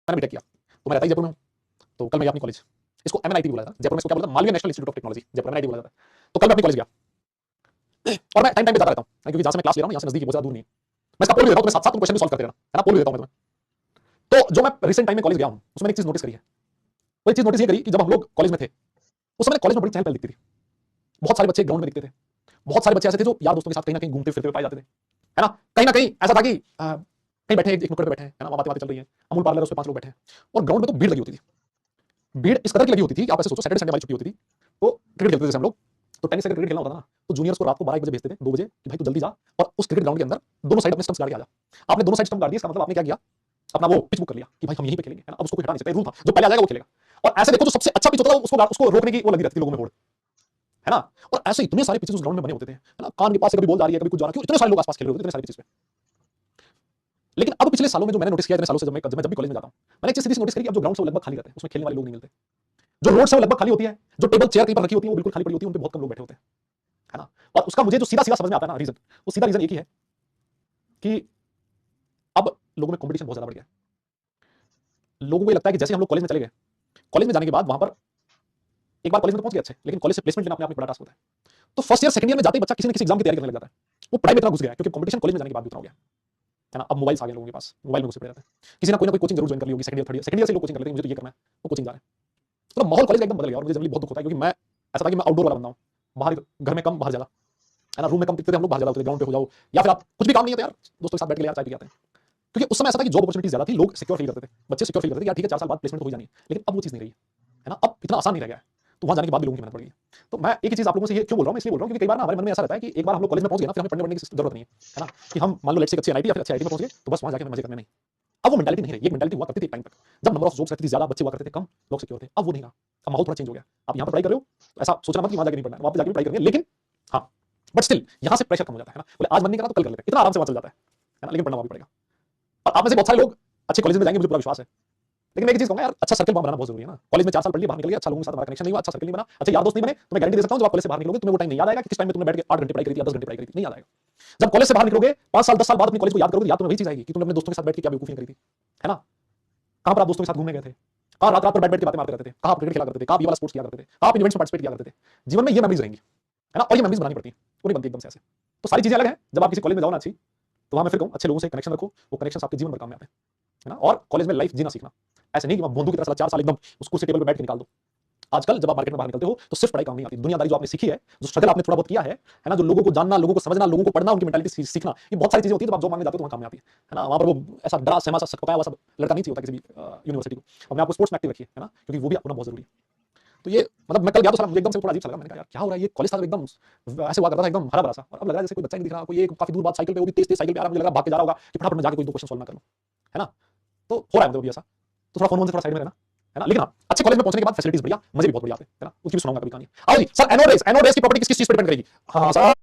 मैंने बीटेक किया, तो मैं रहता ही जयपुर में हूँ। तो कल मैं गया अपनी कॉलेज, इसको एमएनआईटी बोला था जयपुर में, इसको क्या बोलता है, Malviya national institute of technology Jaipur, MNIT बोला जाता है। तो कल मैं अपनी कॉलेज गया और मैं टाइम टाइम पे जाता रहता हूँ, क्योंकि जहाँ से मैं क्लास ले रहा हूँ यहाँ से नजदीक, बहुत ज्यादा दूर नहीं है। मैं इसका पोल भी देता हूँ, तुम्हें साथ साथ तुम क्वेश्चन भी सॉल्व करते रहना, है ना, पोल भी देता हूँ मैं तुम्हें। तो जो मैं रिसेंट टाइम में कॉलेज गया हूँ उसमें मैंने एक चीज नोटिस करी है। वो एक चीज नोटिस ये करी कि जब हम लोग कॉलेज में थे उस समय कॉलेज में बड़ी चहल पहल दिखती थी। बहुत सारे बच्चे ग्राउंड में दिखते थे, बहुत सारे बच्चे ऐसे थे जो यार दोस्तों के साथ कहीं ना कहीं घूमते फिरते हुए पाए जाते थे, है ना कहीं ऐसा था कि कहीं बैठे एक नुक्कड़ पे बैठे हैं, है ना, बातें बातें चल रही हैं, अमूल पार्लर उस पे 5 लोग बैठे हैं और ग्राउंड में तो भीड़ लगी होती थी। भीड़ इस कदर की लगी होती थी कि आप ऐसे सोचो, सैटरडे संडे वाली छुट्टी होती थी तो क्रिकेट खेलते थे हम लोग। तो टेनिस से क्रिकेट खेलना होता था ना, तो जूनियर्स को रात को 12-1 बजे भेजते थे, 2 बजे कि भाई तू जल्दी जा और उस क्रिकेट ग्राउंड के अंदर दोनों साइड अपने स्टंप्स गाड़ के आ जा। आपने दोनों साइड स्टंप गाड़ दिए, इसका मतलब आपने क्या किया, अपना वो पिच बुक कर लिया कि भाई हम यहीं पे खेलेंगे, है ना। अब उसको हटा नहीं सकते, रूल था, जो पहले आ जाएगा वो खेलेगा। और ऐसे देखो जो सबसे अच्छा पिच होता था उसको रोकने की वो लगी रहती थी लोगों में होड़, है ना। और ऐसे इतने सारे पिचेस उस ग्राउंड में बने होते थे, है ना, कान के पास से कभी बॉल जा रही है कभी कुछ जा रहा है, क्यों इतने सारे लोग आसपास खेल रहे होते थे इतने सारे पिचेस पे। लेकिन अब पिछले सालों में जो मैंने नोटिस किया, इतने सालों से जब भी कॉलेज में जाता हूं, मैंने एक चीज सीधी नोटिस करी कि अब जो ग्राउंड से लगभग खाली रहते हैं उसमें खेलने वाले लोग नहीं मिलते। जो रोड से वो लगभग खाली होती है, जो टेबल चेयर कहीं पर रखी होती है वो बिल्कुल खाली पड़ी होती है, उन पे बहुत कम लोग बैठे होते हैं, है ना। और उसका मुझे जो सीधा सीधा समझ में आता है ना रीजन, वो सीधा रीजन एक ही है कि अब लोगों में कंपटीशन बहुत ज्यादा बढ़ गया है। लोगों को ये लगता है कि जैसे हम लोग कॉलेज में चले गए, कॉलेज में जाने के बाद वहां पर एक बार कॉलेज में पहुंच गए अच्छे, लेकिन कॉलेज से प्लेसमेंट लेना अपने आप में बड़ा टास्क होता है। तो फर्स्ट ईयर सेकंड ईयर में जाते ही बच्चा किसी न किसी एग्जाम की तैयारी करने लग जाता है, वो पढ़ाई में इतना घुस गया है क्योंकि कंपटीशन कॉलेज में जाने के बाद भी उतना हो गया है ना। अब मोबाइल आ गए लोगों के पास, मोबाइल में घुसे पड़े रहते हैं, किसी ना कोई कोचिंग जरूर ज्वाइन कर ली होगी, सेकंड ईयर से लोग कोचिंग कर लेते हैं, मुझे तो ये करना है, वो कोचिंग जा रहे हैं। तो माहौल कॉलेज का एकदम बदल गया और मुझे जनरली बहुत दुख होता है, क्योंकि मैं ऐसा था कि मैं आउटडोर वाला बंदा हूं, बाहर घर में कम बाहर ज्यादा, है ना, रूम में कम टिकते थे हम लोग, बाहर ज्यादा होते थे, ग्राउंड पे हो जाओ या फिर आप कुछ भी काम नहीं है तो यार दोस्तों के साथ बैठ के यार चाय पी आते हैं। क्योंकि उस समय ऐसा था कि जॉब अपॉर्चुनिटी ज्यादा थी, लोग सिक्योर फील करते थे, बच्चे सिक्योर फील करते थे यार ठीक है 4 साल बाद प्लेसमेंट तो हो जानी है। लेकिन अब वो चीज नहीं रही है ना, अब इतना आसान नहीं रह गया है, तो वहां जाने के बाद भी लोगों की मेहनत पड़ गई। तो मैं एक ही चीज आप लोगों से ये क्यों बोल रहा हूं, इसलिए बोल रहा हूं क्योंकि कई बार ना हमारे मन में ऐसा रहता है कि एक बार हम लोग कॉलेज में पहुंच गए ना, फिर हमें पढ़ने की जरूरत नहीं है ना, कि हम मान लो लेट्स से अच्छी एनआईटी या फिर अच्छी आईटी में पहुंच गए तो बस वहां जाके मजे करने नहीं। अब वो मेंटालिटी नहीं रही, ये मेंटालिटी हुआ करती थी टाइम तक, जब नंबर ऑफ जॉब्स रहती थी ज्यादा, बच्चे हुआ करते थे कम, लोग सिक्योर थे। अब वो नहीं रहा, अब माहौल थोड़ा चेंज हो गया। आप यहाँ पर पढ़ाई कर रहे हो तो ऐसा सोचना मत कि वहां जाके नहीं पढ़ना है, वहां पे जाके भी पढ़ाई करेंगे, लेकिन हाँ बट स्टिल यहाँ से प्रेशर कम हो जाता है ना, बोले आज मन नहीं करा तो कल कर लेते हैं, इतना आराम से वहां चल जाता है ना, लेकिन पढ़ना वहां भी पड़ेगा। और आप में से बहुत सारे लोग अच्छे कॉलेज में जाएंगे, मुझे पूरा विश्वास है। लेकिन मैं एक चीज कहूंगा यार, अच्छा सर्कल बनाना बहुत जरूरी है ना। कॉलेज में 4 साल पढ़ लिए, बाहर निकल गए, अच्छा लोगों के साथ हमारा कनेक्शन नहीं हुआ, अच्छा सर्कल नहीं बना, अच्छे यार दोस्त नहीं बने, तो मैं गारंटी दे सकता हूं जब आप कॉलेज से बाहर निकलोगे तुम्हें वो टाइम नहीं याद आएगा कि किस टाइम में तुमने बैठ के 8 घंटे पढ़ाई करी थी या 10 घंटे पढ़ाई करी थी, नहीं याद आएगा। जब कॉलेज से बाहर निकलोगे 5 साल 10 साल बाद अपनी कॉलेज को याद करोगे, याद तुम्हें वही चीज आएगी कि तुमने अपने दोस्तों के साथ बैठ के क्या बेवकूफी करी थी, है ना। कहां पर आप दोस्तों के साथ घूमने गए थे, कहां रात रात पर बैठ के बातें मारते रहते थे, कहां आप क्रिकेट खेला करते थे, कहां ये वाला स्पोर्ट्स किया करते थे, कहां आप इवेंट्स में पार्टिसिपेट किया करते थे। जीवन में ये मेमोरीज रहेंगी, है ना, और ये मेमोरीज बनानी पड़ती है, पूरी बनती है एकदम से ऐसे। तो सारी चीजें अलग हैं। जब आप किसी कॉलेज में जाओ ना अच्छी, तो वहां मैं फिर कहूं अच्छे लोगों से कनेक्शन रखो, वो कनेक्शन आपके जीवन भर काम में आते हैं, है ना। और कॉलेज में लाइफ जीना सीखना, ऐसे नहीं कि मैं बंदूक की तरह 4 साल एकदम उसको से टेबल पे बैठ के निकाल दो। आजकल जब आप मार्केट में बाहर निकलते हो तो सिर्फ पढ़ाई काम नहीं आती, दुनियादारी जो आपने सीखी है, जो स्ट्रगल आपने थोड़ा बहुत किया है ना, जो लोगों को जानना, लोगों को समझना, लोगों को पढ़ना, उनकी मेंटालिटी सीखना, ये बहुत सारी चीजें होती है जब आप जॉब मांगने जाते हो तो वहां काम में आती है ना। वहां पर वो ऐसा डरा सहमा सा सकपकाया हुआ सब लड़का नहीं चाहिए होता किसी भी यूनिवर्सिटी को। अपने आपको स्पोर्ट्स में एक्टिव रखिए, है ना, क्योंकि वो भी अपना बहुत जरूरी है। तो ये मतलब मैं कल गया तो साला मुझे एकदम से थोड़ा अजीब सा लगा, मैंने कहा यार क्या हो रहा है, ये कॉलेज था तो एकदम ऐसे हुआ करता था एकदम हरा भरा सा, और अब लग रहा है जैसे कोई बच्चा ही नहीं दिख रहा, कोई एक काफी दूर बाद साइकिल पे, वो भी तेज तेज साइकिल पे आ रहा, मुझे लगा भाग के जा रहा होगा कि फटाफट मैं जाके कोई 2 क्वेश्चन सॉल्व ना कर लूं, है ना। तो हो रहा है मतलब भी ऐसा, तो थोड़ा फोन से थोड़ा साइड में रहना, है ना। लेकिन हाँ अच्छे कॉलेज में पहुंचने के बाद फैसिलिटीज बढ़िया, मजे भी बहुत बढ़िया आते हैं, है ना। उसकी भी सुनाऊंगा कभी कहानी। आओ जी सर, एनोड रेस की प्रॉपर्टी किस चीज पर डिपेंड करेगी। हाँ सर